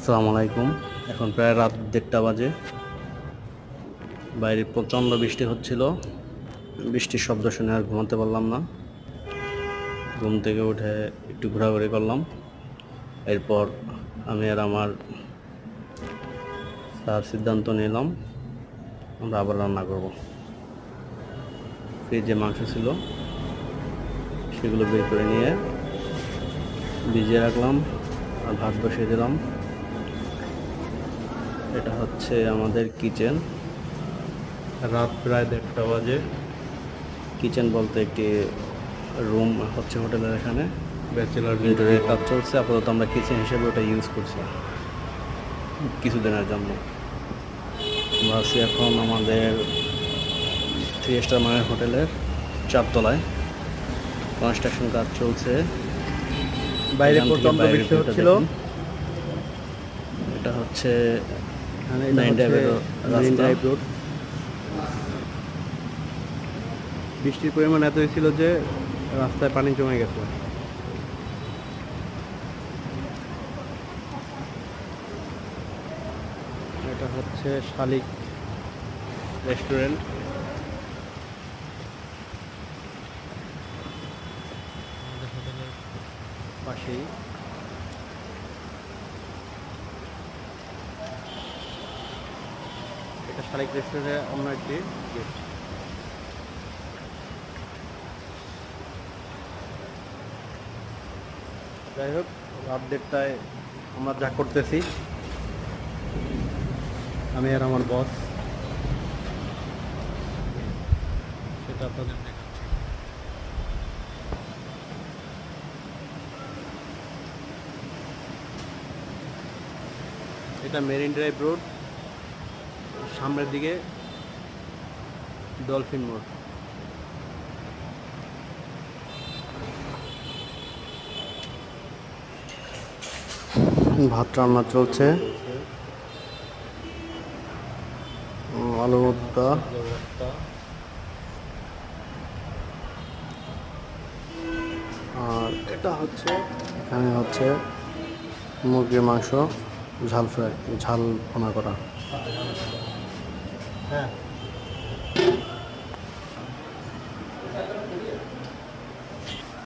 আসসালামু আলাইকুম। এখন প্রায় রাত 1:30 বাজে। বাইরে প্রচণ্ড বৃষ্টি হচ্ছিল। বৃষ্টির শব্দ শুনে আর ঘুমাতে পারলাম না। ঘুম থেকে উঠে একটু ঘোরাঘুরি করলাম। এরপর আমি আর আমার স্যার সিদ্ধান্ত নিলাম আমরা আবার রান্না করব। ফ্রিজে মাংস ছিল, সেগুলো বের করে নিয়ে ভিজিয়ে রাখলাম আর ভাত বসিয়ে দিলাম। এটা হচ্ছে আমাদের কিচেন। রাত প্রায় 1:30 বাজে। কিচেন বলতে একটি রুম হচ্ছে হোটেলের, এখানে ব্যাচেলার ইন্টেরিয়র কাজ চলছে। আপাতত আমরা কিচেন হিসেবে ওটা ইউজ করছি কিছুদিনের জন্য। আমরা আছি এখন আমাদের 3 স্টার মানের হোটেলের 4 তলায়। কনস্ট্রাকশন কাজ চলছে। বাইরে প্রচন্ড বৃষ্টি হচ্ছিল। এটা হচ্ছে মেরিন ড্রাইভ রোড। বৃষ্টির পরিমাণ এতই ছিল যে রাস্তায় পানি জমে গেছে। এটা হচ্ছে শালিক রেস্টুরেন্ট। পাশেই এটা শালিক রেস্টুরেন্টের অন্য একটি গেট। যাই হোক, রাত 1:30টায় আমরা যা করতেছি, আমি আর আমার বস, সেটা আপনাদের দেখাচ্ছি। এটা মেরিন ড্রাইভ রোড, সামনের দিকে ডলফিন মোড়। ভাত রান্না চলছে, আলু ভর্তা, আর এটা হচ্ছে এখানে হচ্ছে মুরগির মাংস ঝাল ফ্রাই, ঝাল ভুনা করা। হ্যাঁ।